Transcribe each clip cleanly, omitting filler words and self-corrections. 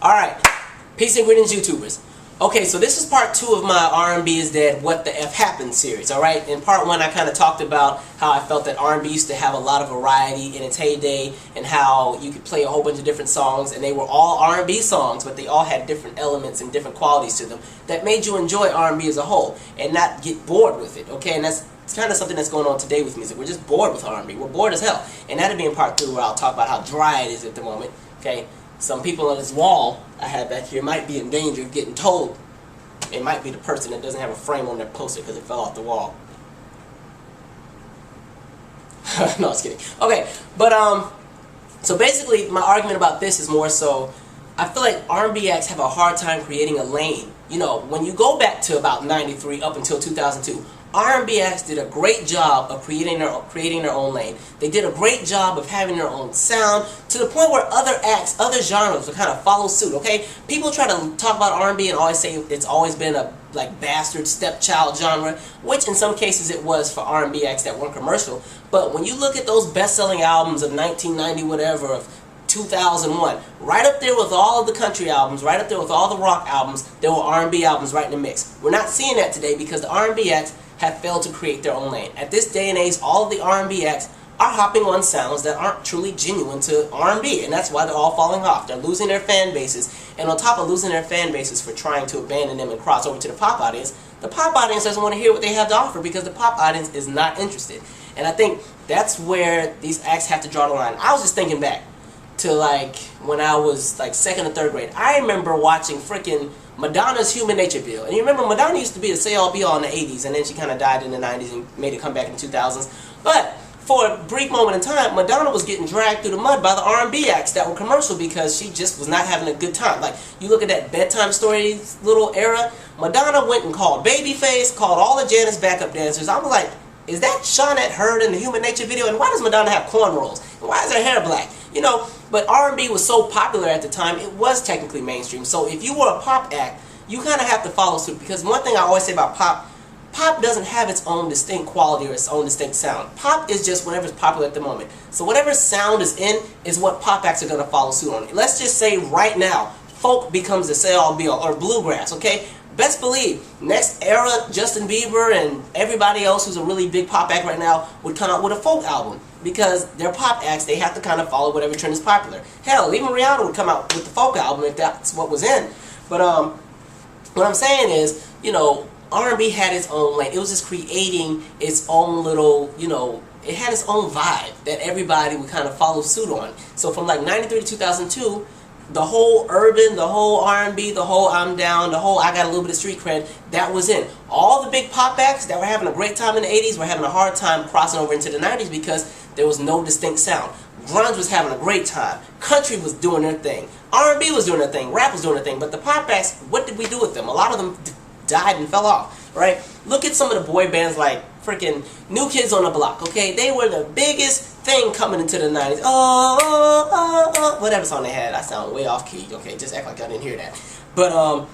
Alright, peace and greetings YouTubers. Okay, so this is part 2 of my R&B is Dead, What the F Happened series, alright? In part 1 I kind of talked about how I felt that R&B used to have a lot of variety in its heyday and how you could play a whole bunch of different songs and they were all R&B songs, but they all had different elements and different qualities to them that made you enjoy R&B as a whole and not get bored with it, okay? And it's kind of something that's going on today with music. We're just bored with R&B. We're bored as hell. And that'll be in part 2 where I'll talk about how dry it is at the moment, okay? Some people on this wall I have back here might be in danger of getting told. It might be the person that doesn't have a frame on their poster because it fell off the wall. No, I was kidding. Okay, but so basically my argument about this is more so, I feel like R&B acts have a hard time creating a lane. You know, when you go back to about 93 up until 2002, R&B acts did a great job of creating their own lane. They did a great job of having their own sound to the point where other acts, other genres will kind of follow suit, okay? People try to talk about R&B and always say it's always been a like bastard stepchild genre, which in some cases it was for R&B acts that weren't commercial. But when you look at those best-selling albums of 1990 whatever, of 2001, right up there with all of the country albums, right up there with all the rock albums, there were R&B albums right in the mix. We're not seeing that today because the R&B acts have failed to create their own lane. At this day and age, all of the R&B acts are hopping on sounds that aren't truly genuine to R&B, and that's why they're all falling off. They're losing their fan bases, and on top of losing their fan bases for trying to abandon them and cross over to the pop audience, the pop audience doesn't want to hear what they have to offer because the pop audience is not interested. And I think that's where these acts have to draw the line. I was just thinking back to like when I was like 2nd or 3rd grade. I remember watching freaking Madonna's Human Nature video. And you remember Madonna used to be a say-all-be-all in the 80s, and then she kind of died in the 90s and made a comeback in the 2000s. But for a brief moment in time, Madonna was getting dragged through the mud by the R&B acts that were commercial because she just was not having a good time. Like, you look at that Bedtime Stories little era, Madonna went and called Babyface, called all the Janet's backup dancers. I was like, is that Shawnette Heard in the Human Nature video? And why does Madonna have cornrows? And why is her hair black? You know, but R&B was so popular at the time, it was technically mainstream. So if you were a pop act, you kind of have to follow suit. Because one thing I always say about pop, pop doesn't have its own distinct quality or its own distinct sound. Pop is just whatever's popular at the moment. So whatever sound is in is what pop acts are going to follow suit on. Let's just say right now, folk becomes the say-all-be-all, or bluegrass, okay? Best believe, next era, Justin Bieber and everybody else who's a really big pop act right now would come out with a folk album. Because they're pop acts, they have to kind of follow whatever trend is popular. Hell, even Rihanna would come out with the folk album if that's what was in. But what I'm saying is, you know, R&B had its own lane. It was just creating its own little, you know, it had its own vibe that everybody would kind of follow suit on. So from like 93 to 2002, the whole urban, the whole R&B, the whole I'm down, the whole I got a little bit of street cred, that was in. All the big pop acts that were having a great time in the 80s were having a hard time crossing over into the 90s because there was no distinct sound. Grunge was having a great time. Country was doing their thing. R&B was doing their thing. Rap was doing their thing. But the pop acts, what did we do with them? A lot of them died and fell off, right? Look at some of the boy bands like freaking New Kids on the Block, okay? They were the biggest thing coming into the 90s. Whatever song they had. I sound way off key, okay? Just act like I didn't hear that. But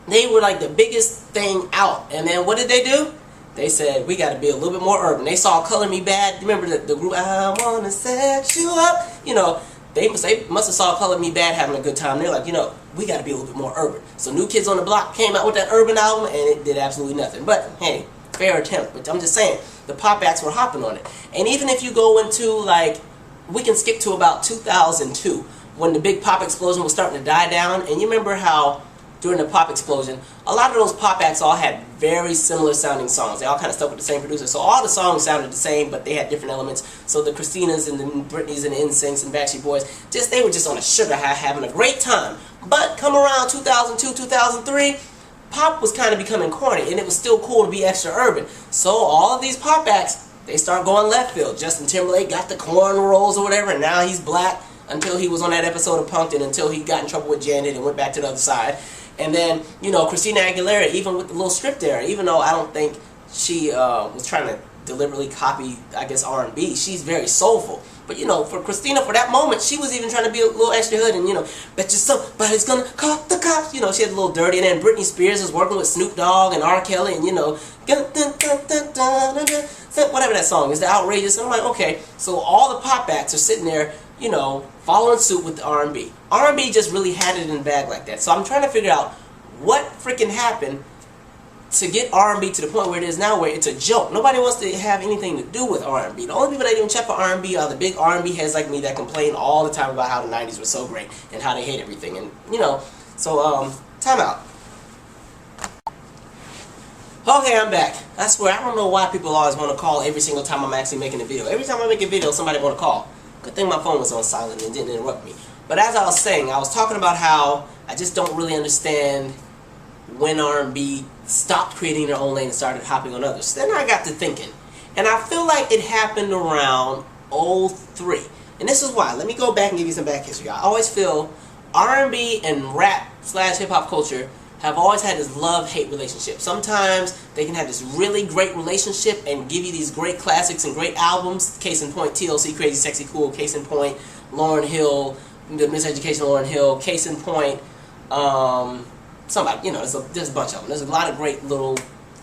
they were like the biggest thing out. And then what did they do? They said, we got to be a little bit more urban. They saw Color Me Bad. Remember the group, I Want to Set You Up? You know, they must have saw Color Me Bad having a good time. They're like, you know, we got to be a little bit more urban. So New Kids on the Block came out with that urban album, and it did absolutely nothing. But, hey, fair attempt. But I'm just saying, the pop acts were hopping on it. And even if you go into, like, we can skip to about 2002, when the big pop explosion was starting to die down. And you remember how during the pop explosion, a lot of those pop acts all had very similar sounding songs. They all kind of stuck with the same producer. So all the songs sounded the same, but they had different elements. So the Christinas and the Britneys and the NSYNCs and Backstreet Boys, they were just on a sugar high having a great time. But come around 2002, 2003, pop was kind of becoming corny, and it was still cool to be extra urban. So all of these pop acts, they start going left field. Justin Timberlake got the cornrows or whatever, and now he's black until he was on that episode of Punk'd, and until he got in trouble with Janet and went back to the other side. And then, you know, Christina Aguilera, even with the little script era, even though I don't think she was trying to deliberately copy, I guess, R&B, she's very soulful. But, you know, for Christina, for that moment, she was even trying to be a little extra hood and, you know, bet you somebody's gonna call the cops. You know, she had a little dirty. And then Britney Spears was working with Snoop Dogg and R. Kelly and, you know, whatever that song is, the outrageous. And I'm like, okay, so all the pop acts are sitting there, you know, following suit with the R&B. R&B just really had it in the bag like that. So I'm trying to figure out what freaking happened to get R&B to the point where it is now, where it's a joke. Nobody wants to have anything to do with R&B. The only people that even check for R&B are the big R&B heads like me that complain all the time about how the 90s were so great and how they hate everything. And, you know, so, time out. Okay, I'm back. I swear, I don't know why people always want to call every single time I'm actually making a video. Every time I make a video, somebody want to call. Good thing my phone was on silent and didn't interrupt me. But as I was saying, I was talking about how I just don't really understand when R&B stopped creating their own lane and started hopping on others. Then I got to thinking, and I feel like it happened around '03. And this is why. Let me go back and give you some back history. I always feel R&B and rap / hip hop culture have always had this love-hate relationship. Sometimes they can have this really great relationship and give you these great classics and great albums. Case in point, TLC, Crazy Sexy Cool. Case in point, Lauryn Hill, The Miseducation of Lauryn Hill. Case in point, somebody, you know, there's a bunch of them. There's a lot of great little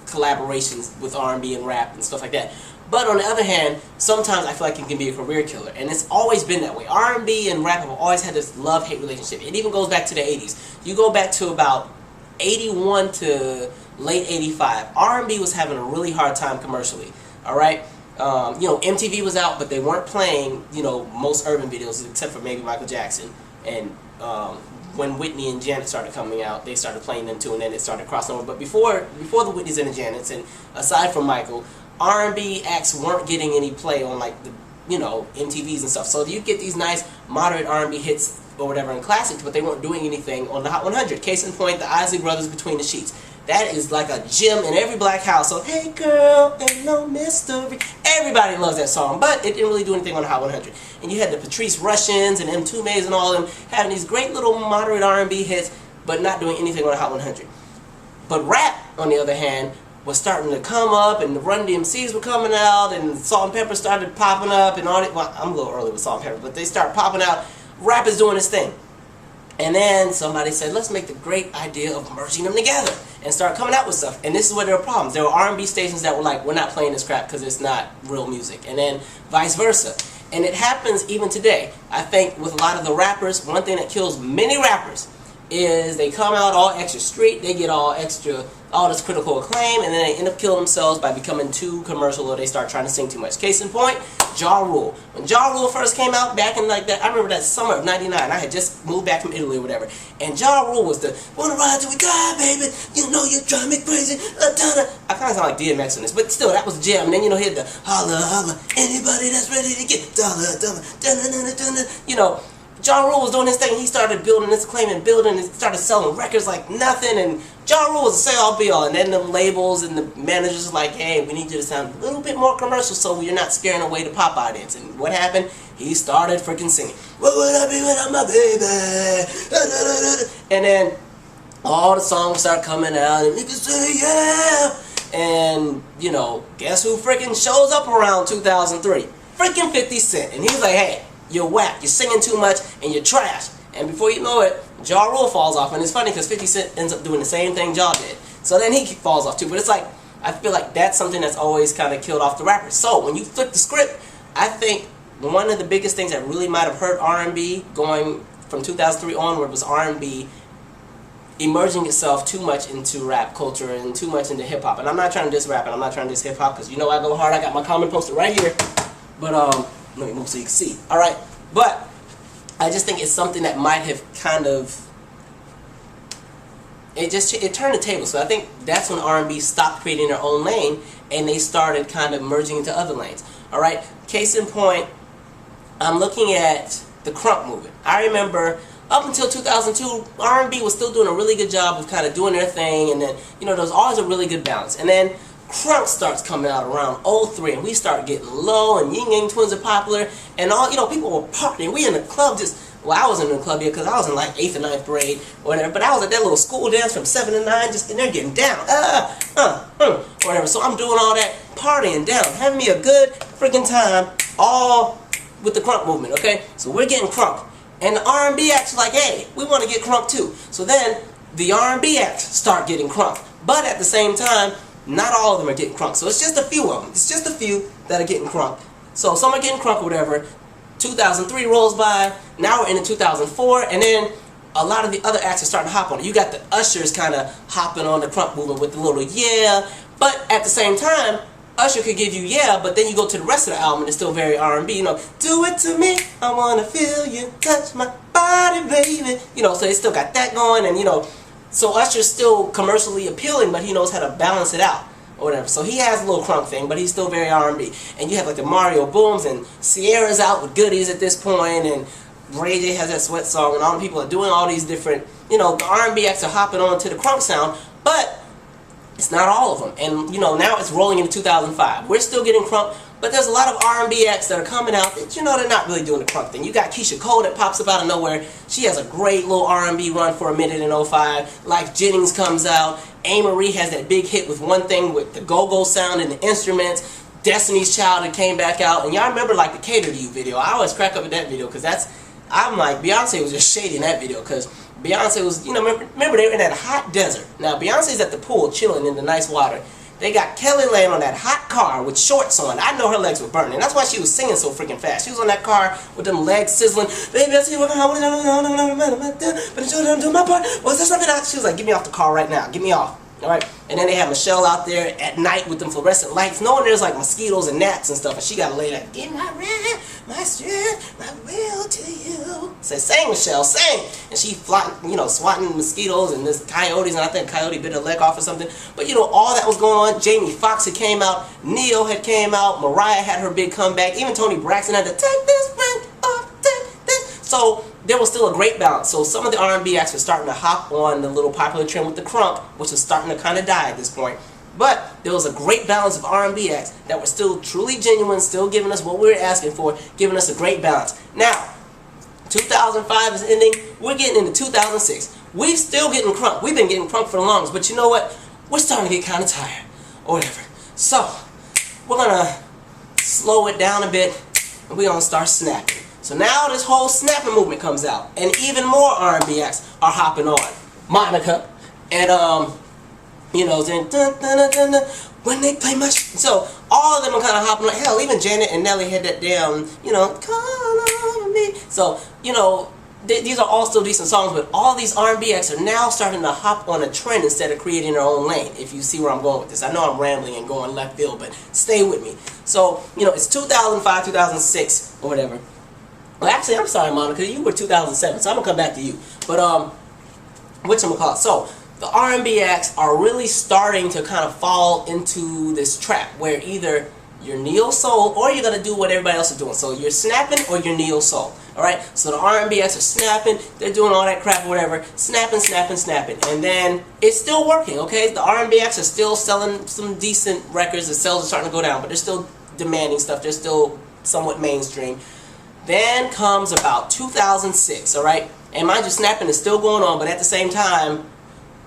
collaborations with R&B and rap and stuff like that. But on the other hand, sometimes I feel like it can be a career killer, and it's always been that way. R&B and rap have always had this love-hate relationship. It even goes back to the 80s. You go back to about 81 to late 85, R&B was having a really hard time commercially. Alright? You know, MTV was out, but they weren't playing, you know, most urban videos except for maybe Michael Jackson. And when Whitney and Janet started coming out, they started playing them too, and then it started crossing over. But before the Whitneys and the Janets, and aside from Michael, R&B acts weren't getting any play on, like, the, you know, MTVs and stuff. So you get these nice moderate R&B hits or whatever in classics, but they weren't doing anything on the Hot 100. Case in point, the Isley Brothers, Between the Sheets. That is like a gem in every black house. So, hey girl, ain't no mystery. Everybody loves that song, but it didn't really do anything on the Hot 100. And you had the Patrice Russians and M2Mays and all of them having these great little moderate R&B hits, but not doing anything on the Hot 100. But rap, on the other hand, was starting to come up, and the Run DMCs were coming out, and Salt and Pepper started popping up, and all that. Well, I'm a little early with Salt and Pepper, but they start popping out. Rap is doing its thing. And then somebody said, let's make the great idea of merging them together and start coming out with stuff. And this is where there were problems. There were R&B stations that were like, we're not playing this crap because it's not real music. And then vice versa. And it happens even today. I think with a lot of the rappers, one thing that kills many rappers is they come out all extra street, they get all this critical acclaim, and then they end up killing themselves by becoming too commercial, or they start trying to sing too much. Case in point, Ja Rule. When Ja Rule first came out back in like that, I remember that summer of '99, I had just moved back from Italy or whatever, and Ja Rule was the, wanna ride till we die, baby, you know you drive me crazy, I kinda sound like DMX in this, but still, that was the jam. And then, you know, he had the holla, holla, anybody that's ready to get dollar, dollar, dollar, you know. Ja Rule was doing his thing. He started building this acclaim and building, and started selling records like nothing. And Ja Rule was a say-all-be-all. And then the labels and the managers was like, hey, we need you to sound a little bit more commercial so you're not scaring away the pop audience. And what happened? He started freaking singing. What would I be without my baby? And then all the songs start coming out, and you can say, yeah. And, you know, guess who freaking shows up around 2003? Freaking 50 Cent. And he's like, hey, you're whack, you're singing too much, and you're trash. And before you know it, Ja Rule falls off. And it's funny because 50 Cent ends up doing the same thing Ja did. So then he falls off too. But it's like, I feel like that's something that's always kind of killed off the rappers. So when you flip the script, I think one of the biggest things that really might have hurt R&B going from 2003 onward was R&B emerging itself too much into rap culture and too much into hip-hop. And I'm not trying to diss rap, and I'm not trying to diss hip-hop, because you know I go hard. I got my comment posted right here. But, let me move so you can see. Alright, but I just think it's something that might have kind of, it turned the table. So I think that's when R&B stopped creating their own lane, and they started kind of merging into other lanes. Alright, case in point, I'm looking at the crunk movement. I remember up until 2002, R&B was still doing a really good job of kind of doing their thing, and then, you know, there was always a really good balance. And then crunk starts coming out around '03, and we start getting low, and Ying Yang Twins are popular, and all, you know, people were partying. We in the club just, well, I wasn't in the club yet because I was in like 8th or 9th grade or whatever, but I was at that little school dance from 7 to 9, just in there getting down, whatever. So I'm doing all that partying down, having me a good freaking time, all with the crunk movement, okay? So we're getting crunk, and the R&B acts like, hey, we want to get crunk too. So then the R&B acts start getting crunk, but at the same time, not all of them are getting crunk. So it's just a few of them. It's just a few that are getting crunk. So some are getting crunk or whatever. 2003 rolls by, now we're into 2004, and then a lot of the other acts are starting to hop on it. You got the Ushers kind of hopping on the crunk movement with the little yeah, but at the same time, Usher could give you yeah, but then you go to the rest of the album and it's still very R&B, you know, do it to me, I wanna feel you, touch my body, baby, you know, so they still got that going, and you know, so Usher's still commercially appealing, but he knows how to balance it out, or whatever, so he has a little crunk thing, but he's still very R&B, and you have like the Mario Booms, and Sierra's out with Goodies at this point, and Ray J has that Sweat song, and all the people are doing all these different, you know, the R&B acts are hopping on to the crunk sound, but it's not all of them, and you know, now it's rolling into 2005. We're still getting crunk, but there's a lot of R&B acts that are coming out that, you know, they're not really doing the crunk thing. You got Keisha Cole that pops up out of nowhere. She has a great little R&B run for a minute in 05. Life Jennings comes out. A. Marie has that big hit with One Thing with the go-go sound and the instruments. Destiny's Child that came back out, and y'all remember like the Cater to You video. I always crack up at that video because I'm like, Beyonce was just shady in that video because Beyonce was, you know, remember they were in that hot desert. Now Beyonce's at the pool chilling in the nice water. They got Kelly laying on that hot car with shorts on. I know her legs were burning. That's why she was singing so freaking fast. She was on that car with them legs sizzling. Baby, I see what I want to but I'm doing my part. Was there something else? She was like, get me off the car right now. Get me off. Alright? And then they have Michelle out there at night with them fluorescent lights, knowing there's like mosquitoes and gnats and stuff, and she got to lay that, give my rent, my strength, my will to you. Say, sing, Michelle, sing! And she flying, you know, swatting mosquitoes and this coyotes, and I think a coyote bit her leg off or something. But you know, all that was going on. Jamie Foxx had came out, Neo had came out, Mariah had her big comeback, even Toni Braxton had to take this ring off, take this. So there was still a great balance. So some of the R&B acts were starting to hop on the little popular trend with the crunk, which was starting to kind of die at this point. But there was a great balance of R&B acts that were still truly genuine, still giving us what we were asking for, giving us a great balance. Now, 2005 is ending. We're getting into 2006. We're still getting crunk. We've been getting crunk for the longest, but you know what? We're starting to get kind of tired, or whatever. So, we're going to slow it down a bit, and we're going to start snapping. So now this whole snapping movement comes out, and even more R&B acts are hopping on. Monica, and you know, then dun, dun, dun, dun, dun, when they play my so all of them are kind of hopping on. Hell, even Janet and Nelly had that damn, you know, call on me. So you know, these are all still decent songs, but all these R&B acts are now starting to hop on a trend instead of creating their own lane. If you see where I'm going with this, I know I'm rambling and going left field, but stay with me. So you know, it's 2005, 2006, or whatever. Well, actually, I'm sorry, Monica, you were 2007, so I'm going to come back to you. But, whatchamacallit? So, the R&B acts are really starting to kind of fall into this trap where either you're neo-soul or you're going to do what everybody else is doing. So, you're snapping or you're neo-soul. Alright? So, the R&B acts are snapping, they're doing all that crap or whatever, snapping, snapping, snapping. And then, it's still working, okay? The R&B acts are still selling some decent records, the sales are starting to go down, but they're still demanding stuff, they're still somewhat mainstream. Then comes about 2006, alright? And mind you, snapping is still going on, but at the same time,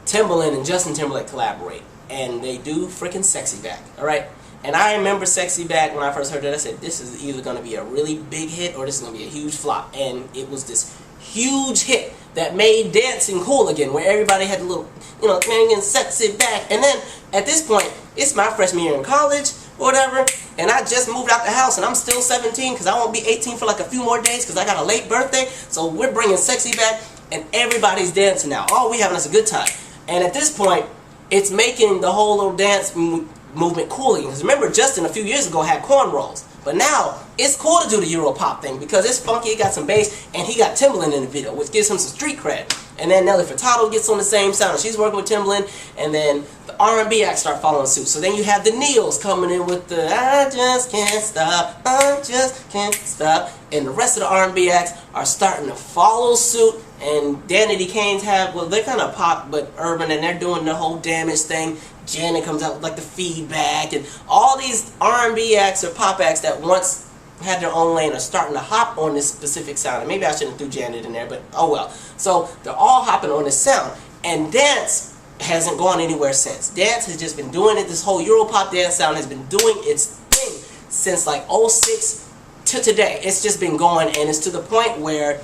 Timbaland and Justin Timberlake collaborate. And they do freaking Sexy Back, alright? And I remember Sexy Back when I first heard it, I said, this is either going to be a really big hit or this is going to be a huge flop. And it was this huge hit that made dancing cool again, where everybody had a little, you know, getting sexy back. And then, at this point, it's my freshman year in college, or whatever, and I just moved out the house, and I'm still 17, because I won't be 18 for like a few more days, because I got a late birthday, so we're bringing Sexy back, and everybody's dancing now. All we having is a good time. And at this point, it's making the whole little dance movement cool again. Because remember, Justin a few years ago had cornrows. But now, it's cool to do the Euro pop thing because it's funky, it got some bass, and he got Timbaland in the video, which gives him some street cred. And then Nelly Furtado gets on the same sound. She's working with Timbaland, and then the R&B acts start following suit. So then you have the Neos coming in with the I just can't stop, I just can't stop. And the rest of the R&B acts are starting to follow suit. And Danity Kane's have, well, they're kind of pop but urban, and they're doing the whole Damage thing. Janet comes out with like the Feedback, and all these R&B acts or pop acts that once had their own lane are starting to hop on this specific sound. And maybe I shouldn't have threw Janet in there, but oh well. So they're all hopping on this sound. And dance hasn't gone anywhere since. Dance has just been doing it. This whole Europop dance sound has been doing its thing since like 06 to today. It's just been going, and it's to the point where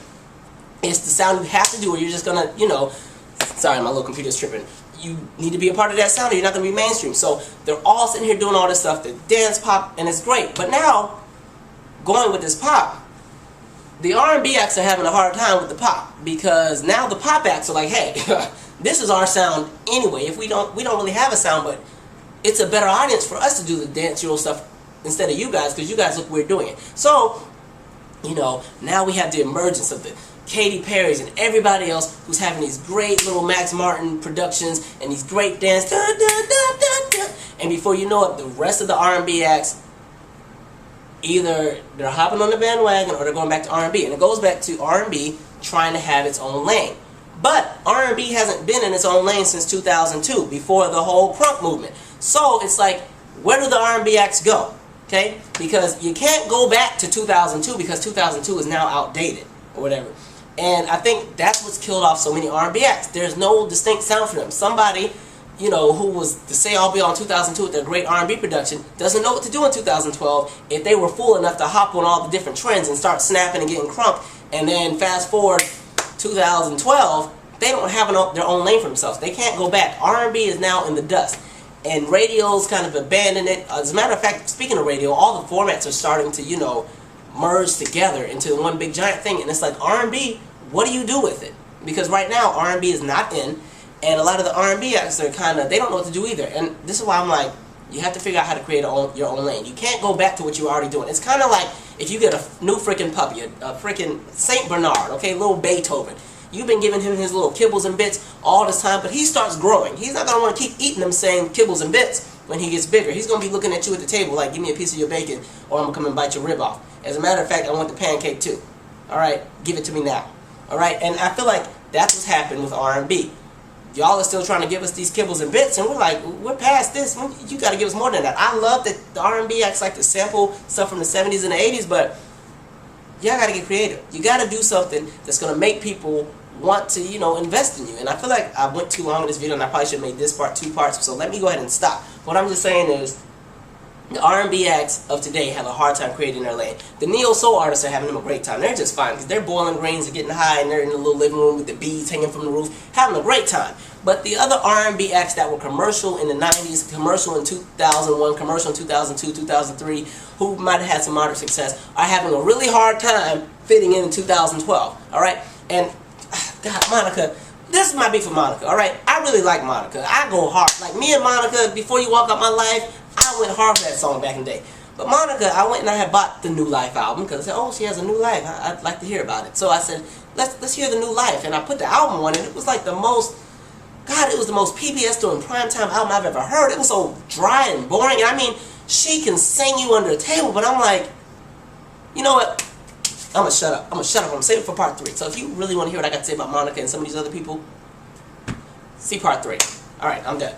it's the sound you have to do, or you're just gonna, you know, sorry, my little computer's tripping. You need to be a part of that sound, or you're not gonna be mainstream. So they're all sitting here doing all this stuff, the dance pop, and it's great. But now, going with this pop, the R&B acts are having a hard time with the pop, because now the pop acts are like, hey, this is our sound anyway. If we don't really have a sound, but it's a better audience for us to do the dance Euro stuff instead of you guys, because you guys look weird doing it. So, you know, now we have the emergence of the Katy Perry's and everybody else who's having these great little Max Martin productions and these great dance, and before you know it, the rest of the R&B acts, either they're hopping on the bandwagon or they're going back to R&B. And it goes back to R&B trying to have its own lane. But R&B hasn't been in its own lane since 2002, before the whole crunk movement. So it's like, where do the R&B acts go? Okay? Because you can't go back to 2002, because 2002 is now outdated or whatever. And I think that's what's killed off so many R&B acts. There's no distinct sound for them. Somebody, you know, who was to say all be all in 2002 with their great R&B production doesn't know what to do in 2012 if they were fool enough to hop on all the different trends and start snapping and getting crunk, and then fast forward 2012, they don't have their own lane for themselves. They can't go back. R&B is now in the dust, and radio's kind of abandoned it. As a matter of fact, speaking of radio, all the formats are starting to, you know, merge together into one big giant thing, and it's like, R&B, what do you do with it? Because right now R&B is not in. And a lot of the R&B acts are kind of, they don't know what to do either. And this is why I'm like, you have to figure out how to create your own lane. You can't go back to what you're already doing. It's kind of like if you get a new freaking puppy, a freaking Saint Bernard, okay, little Beethoven. You've been giving him his little kibbles and bits all this time, but he starts growing. He's not going to want to keep eating them same kibbles and bits when he gets bigger. He's going to be looking at you at the table like, give me a piece of your bacon or I'm going to come and bite your rib off. As a matter of fact, I want the pancake too. Alright, give it to me now. Alright, and I feel like that's what's happened with R&B. Y'all are still trying to give us these kibbles and bits, and we're like, we're past this. You got to give us more than that. I love that the R&B acts like to sample stuff from the 70s and the 80s, but y'all got to get creative. You got to do something that's going to make people want to, you know, invest in you. And I feel like I went too long in this video, and I probably should have made this part 2 parts, so let me go ahead and stop. What I'm just saying is, the R&B acts of today have a hard time creating their lane. The neo-soul artists are having them a great time. They're just fine, because they're boiling grains and getting high, and they're in the little living room with the beads hanging from the roof, having a great time. But the other R&B acts that were commercial in the 90s, commercial in 2001, commercial in 2002, 2003, who might have had some moderate success, are having a really hard time fitting in 2012. Alright? And, God, Monica, this might be for Monica, alright? I really like Monica. I go hard. Like, me and Monica, before you walk out my life, I went hard for that song back in the day. But Monica, I went and I had bought the New Life album, because I said, oh, she has a new life. I'd like to hear about it. So I said, let's hear the New Life. And I put the album on, and it was like the most, God, it was the most PBS doing primetime album I've ever heard. It was so dry and boring. And I mean, she can sing you under the table, but I'm like, you know what? I'm going to shut up. I'm going to shut up. I'm going to save it for part 3. So if you really want to hear what I got to say about Monica and some of these other people, see part 3. Alright, I'm done.